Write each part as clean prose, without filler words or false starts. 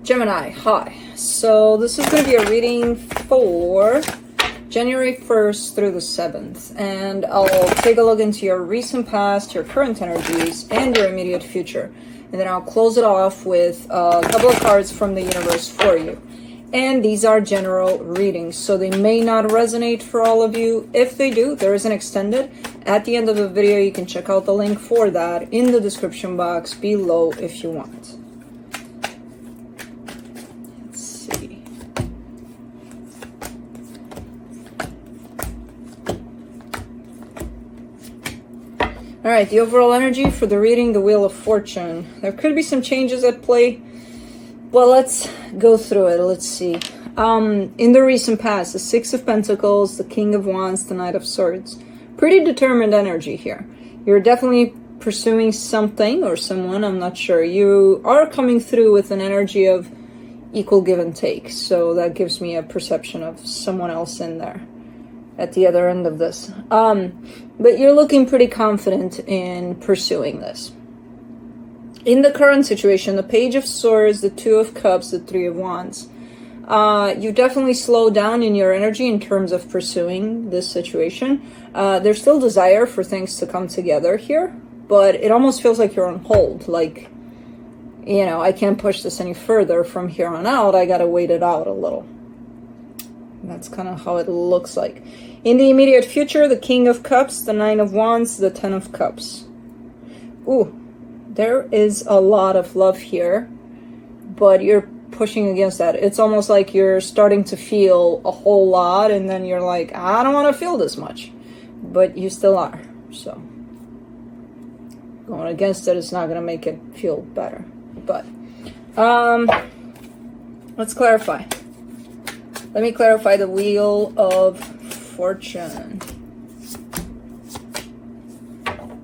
Gemini, hi. So this is going to be a reading for January 1st through the 7th. And I'll take a look into your recent past, your current energies, and your immediate future. And then I'll close it off with a couple of cards from the universe for you. And these are general readings, so they may not resonate for all of you. If they do, there is an extended. At the end of the video, you can check out the link for that in the description box below if you want. Alright, the overall energy for the reading, the Wheel of Fortune. There could be some changes at play. Well, let's go through it. Let's see. In the recent past, the Six of Pentacles, the King of Wands, the Knight of Swords. Pretty determined energy here. You're definitely pursuing something or someone, I'm not sure. You are coming through with an energy of equal give and take. So that gives me a perception of someone else in there at the other end of this. But you're looking pretty confident in pursuing this. In the current situation, the Page of Swords, the Two of Cups, the Three of Wands. You definitely slow down in your energy in terms of pursuing this situation. There's still desire for things to come together here, but it almost feels like you're on hold. Like, you know, I can't push this any further from here on out. I gotta wait it out a little. That's kind of how it looks like. In the immediate future, the King of Cups, the Nine of Wands, the Ten of Cups. Ooh, there is a lot of love here, but you're pushing against that. It's almost like you're starting to feel a whole lot, and then you're like, I don't want to feel this much. But you still are, so. Going against it is not going to make it feel better. But, let's clarify. Let me clarify the Wheel of Fortune.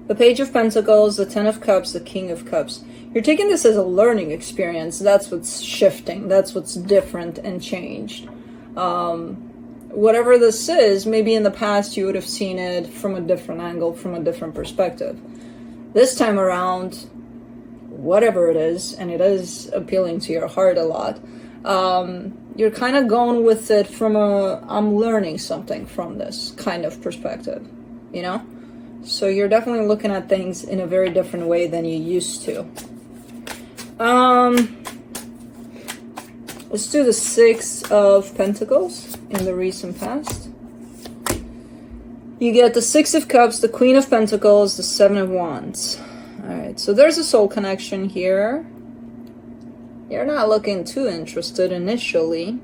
The Page of Pentacles, the Ten of Cups, the King of Cups. You're taking this as a learning experience. That's what's shifting. That's what's different and changed. Whatever this is, maybe in the past you would have seen it from a different angle, from a different perspective. This time around, whatever it is, and it is appealing to your heart a lot, you're kind of going with it from a, I'm learning something from this kind of perspective, you know? So you're definitely looking at things in a very different way than you used to. Let's do the Six of Pentacles in the recent past. You get the Six of Cups, the Queen of Pentacles, the Seven of Wands. Alright, so there's a soul connection here. You're not looking too interested initially.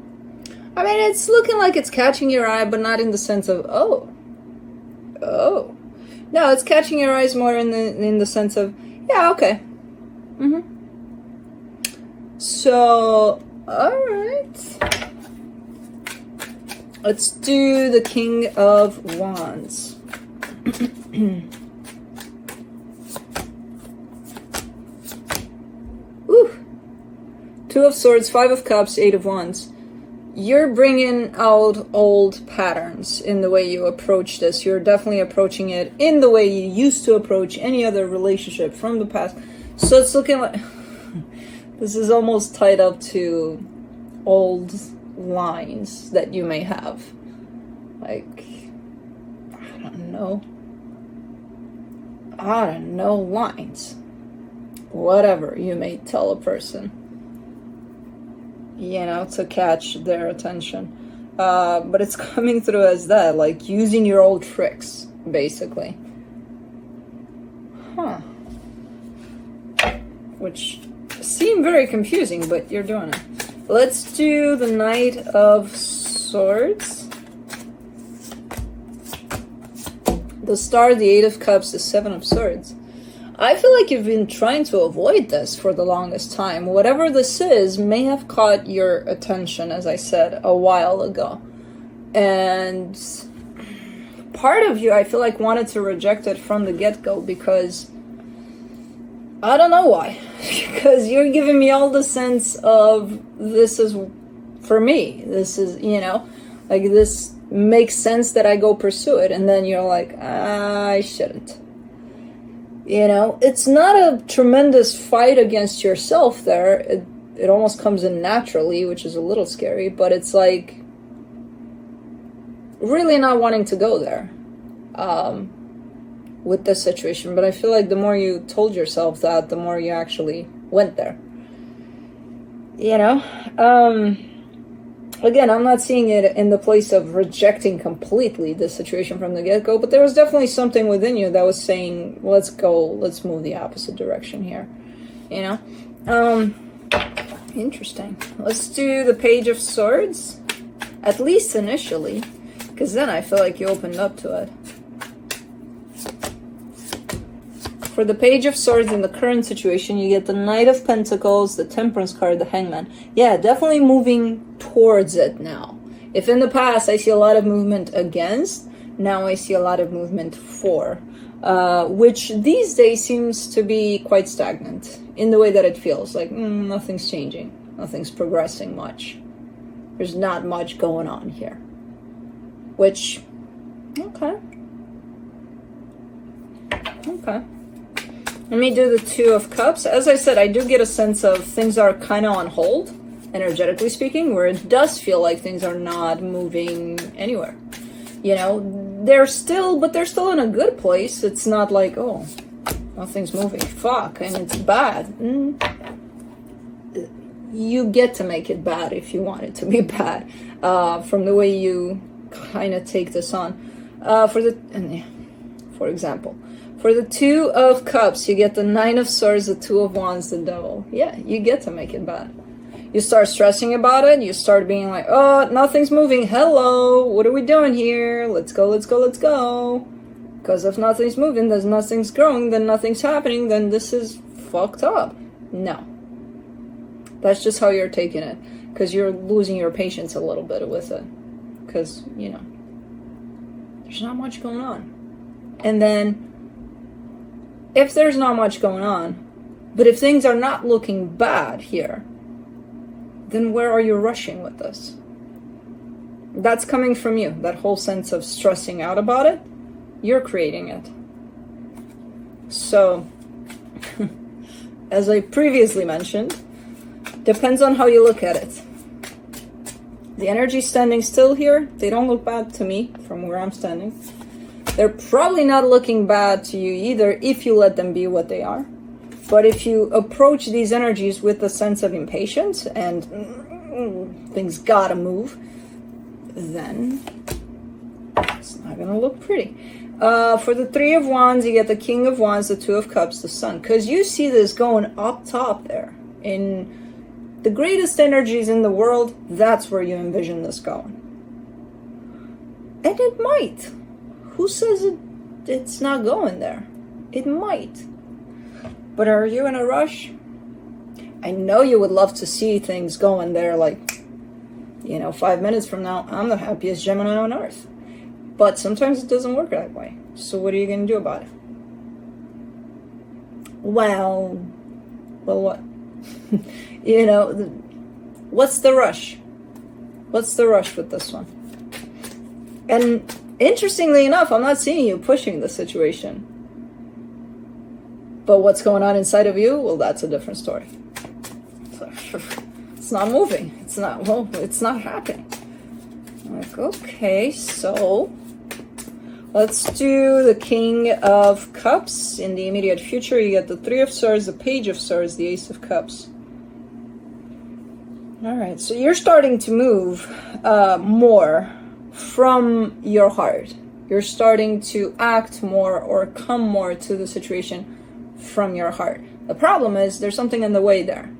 I mean, it's looking like it's catching your eye, but not in the sense of, oh. No, it's catching your eyes more in the sense of, yeah, okay. So, alright. Let's do the King of Wands. Two of Swords, Five of Cups, Eight of Wands. You're bringing out old patterns in the way you approach this. You're definitely approaching it in the way you used to approach any other relationship from the past. So it's looking like this is almost tied up to old lines that you may have. Like, I don't know, lines. Whatever you may tell a person, you know, to catch their attention. But it's coming through as that, like using your old tricks, basically. Which seem very confusing, but you're doing it. Let's do the Knight of Swords. The Star, the Eight of Cups, the Seven of Swords. I feel like you've been trying to avoid this for the longest time. Whatever this is may have caught your attention, as I said, a while ago. And part of you, I feel like, wanted to reject it from the get-go because I don't know why. Because you're giving me all the sense of this is for me. This is, you know, like this makes sense that I go pursue it. And then you're like, I shouldn't. You know, it's not a tremendous fight against yourself there. it almost comes in naturally, which is a little scary, but it's like really not wanting to go there with this situation. But I feel like the more you told yourself that, the more you actually went there. You know? Again, I'm not seeing it in the place of rejecting completely the situation from the get-go, but there was definitely something within you that was saying, let's go, let's move the opposite direction here. You know? Interesting. Let's do the Page of Swords, at least initially, because then I feel like you opened up to it. For the Page of Swords in the current situation, you get the Knight of Pentacles, the Temperance card, the Hangman. Yeah, definitely moving towards it now. If in the past I see a lot of movement against, now I see a lot of movement for. Which these days seems to be quite stagnant in the way that it feels. Like, nothing's changing. Nothing's progressing much. There's not much going on here. Which, okay. Okay. Let me do the Two of Cups. As I said, I do get a sense of things are kind of on hold, energetically speaking, where it does feel like things are not moving anywhere. You know, they're still in a good place. It's not like, oh, nothing's moving. Fuck, and it's bad. You get to make it bad if you want it to be bad, from the way you kind of take this on. For example, for the Two of Cups, you get the Nine of Swords, the Two of Wands, the Devil. Yeah, you get to make it bad. You start stressing about it. You start being like, oh, nothing's moving. Hello, what are we doing here? Let's go, let's go, let's go. Because if nothing's moving, then nothing's growing, then nothing's happening, then this is fucked up. No. That's just how you're taking it. Because you're losing your patience a little bit with it. Because, you know, there's not much going on. And then, if there's not much going on, but if things are not looking bad here, then where are you rushing with this? That's coming from you. That whole sense of stressing out about it, you're creating it. So, as I previously mentioned, depends on how you look at it. The energy standing still here, they don't look bad to me from where I'm standing. They're probably not looking bad to you either if you let them be what they are. But if you approach these energies with a sense of impatience and things gotta move, then it's not gonna look pretty. For the Three of Wands, you get the King of Wands, the Two of Cups, the Sun. Because you see this going up top there. In the greatest energies in the world, that's where you envision this going. And it might. Who says it's not going there? It might. But are you in a rush? I know you would love to see things going there like, you know, 5 minutes from now, I'm the happiest Gemini on earth. But sometimes it doesn't work that way. So what are you going to do about it? Well, what? You know, what's the rush? What's the rush with this one? And interestingly enough, I'm not seeing you pushing the situation. But what's going on inside of you? Well, that's a different story. It's not moving. It's not happening. Like, okay, so let's do the King of Cups. In the immediate future, you get the Three of Swords, the Page of Swords, the Ace of Cups. All right, so you're starting to move more from your heart. You're starting to act more or come more to the situation from your heart. The problem is there's something in the way there,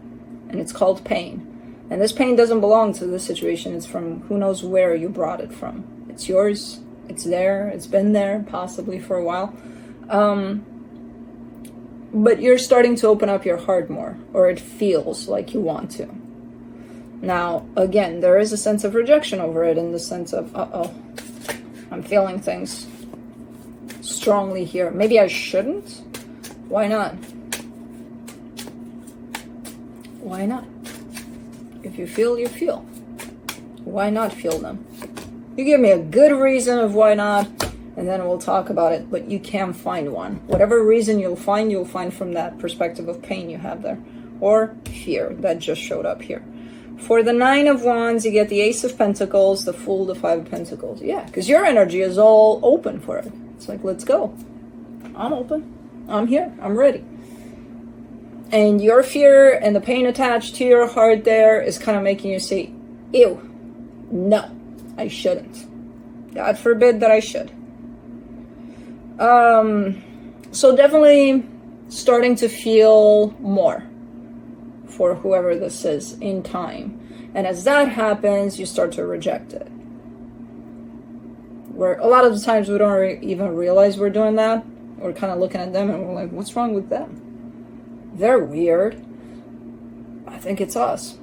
and it's called pain. And this pain doesn't belong to the situation. It's from who knows where you brought it from. It's yours. It's there. It's been there, possibly for a while. But you're starting to open up your heart more, or it feels like you want to. Now, again, there is a sense of rejection over it, in the sense of, uh-oh, I'm feeling things strongly here. Maybe I shouldn't? Why not? Why not? If you feel, you feel. Why not feel them? You give me a good reason of why not, and then we'll talk about it, but you can find one. Whatever reason you'll find from that perspective of pain you have there. or fear that just showed up here. For the Nine of Wands, you get the Ace of Pentacles, the Fool, the Five of Pentacles. Yeah, because your energy is all open for it. It's like, let's go. I'm open. I'm here. I'm ready. And your fear and the pain attached to your heart there is kind of making you say, ew, no, I shouldn't. God forbid that I should. So definitely starting to feel more for whoever this is in time. And as that happens, you start to reject it. Where a lot of the times we don't even realize we're doing that. We're kind of looking at them and we're like, what's wrong with them? They're weird. I think it's us.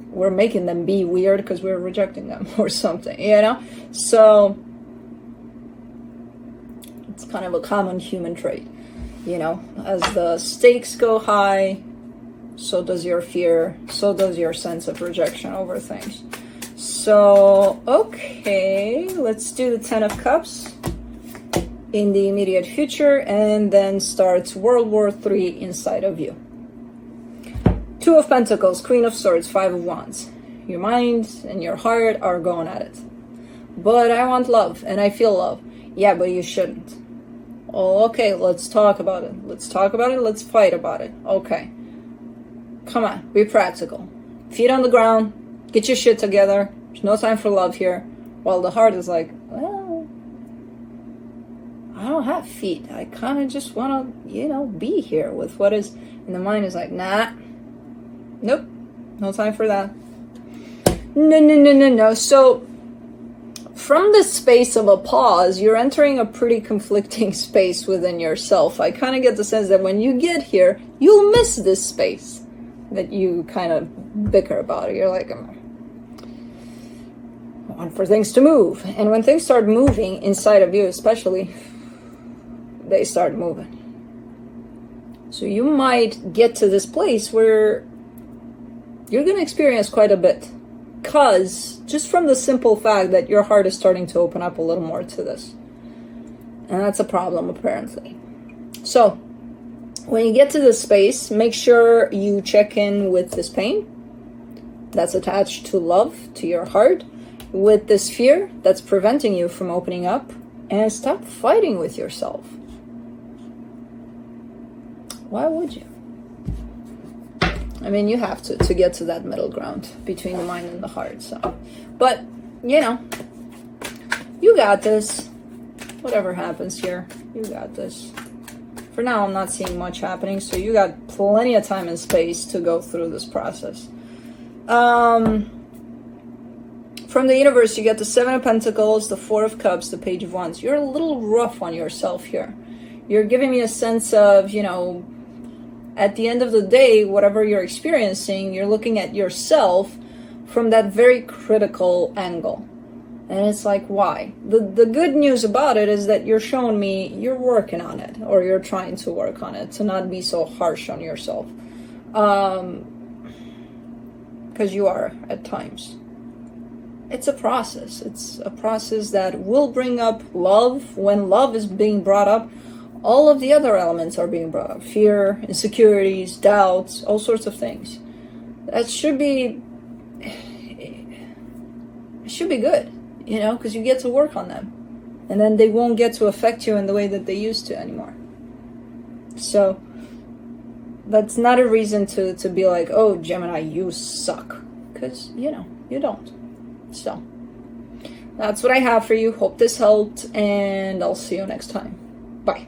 We're making them be weird because we're rejecting them or something, you know? So it's kind of a common human trait, you know? As the stakes go high, so does your fear, so does your sense of rejection over things. So, okay, let's do the Ten of Cups in the immediate future, and then starts World War III inside of you. Two of Pentacles, Queen of Swords, Five of Wands. Your mind and your heart are going at it. But I want love, and I feel love. Yeah, but you shouldn't. Oh, okay, let's talk about it. Let's talk about it, let's fight about it. Okay. Come on, be practical. Feet on the ground, get your shit together. There's no time for love here. While the heart is like, well, I don't have feet. I kind of just want to, you know, be here with what is. And the mind is like, nah. Nope. No time for that. No. So, from this space of a pause, you're entering a pretty conflicting space within yourself. I kind of get the sense that when you get here, you'll miss this space that you kind of bicker about. You're like, I want for things to move. And when things start moving inside of you, especially, they start moving. So you might get to this place where you're going to experience quite a bit. Because, just from the simple fact that your heart is starting to open up a little more to this. And that's a problem, apparently. So, when you get to this space, make sure you check in with this pain that's attached to love, to your heart, with this fear that's preventing you from opening up, and stop fighting with yourself. Why would you? I mean, you have to get to that middle ground between the mind and the heart. So, but, you know, you got this. Whatever happens here, you got this. For now, I'm not seeing much happening, so you got plenty of time and space to go through this process. From the universe, you get the Seven of Pentacles, the Four of Cups, the Page of Wands. You're a little rough on yourself here. You're giving me a sense of, you know, at the end of the day, whatever you're experiencing, you're looking at yourself from that very critical angle. And it's like, why? The good news about it is that you're showing me you're working on it, or you're trying to work on it, to not be so harsh on yourself. Because you are at times. It's a process. It's a process that will bring up love. When love is being brought up, all of the other elements are being brought up. Fear, insecurities, doubts, all sorts of things. That should be good, you know, because you get to work on them. And then they won't get to affect you in the way that they used to anymore. So, that's not a reason to be like, oh, Gemini, you suck. Because, you know, you don't. So, that's what I have for you. Hope this helped, and I'll see you next time. Bye.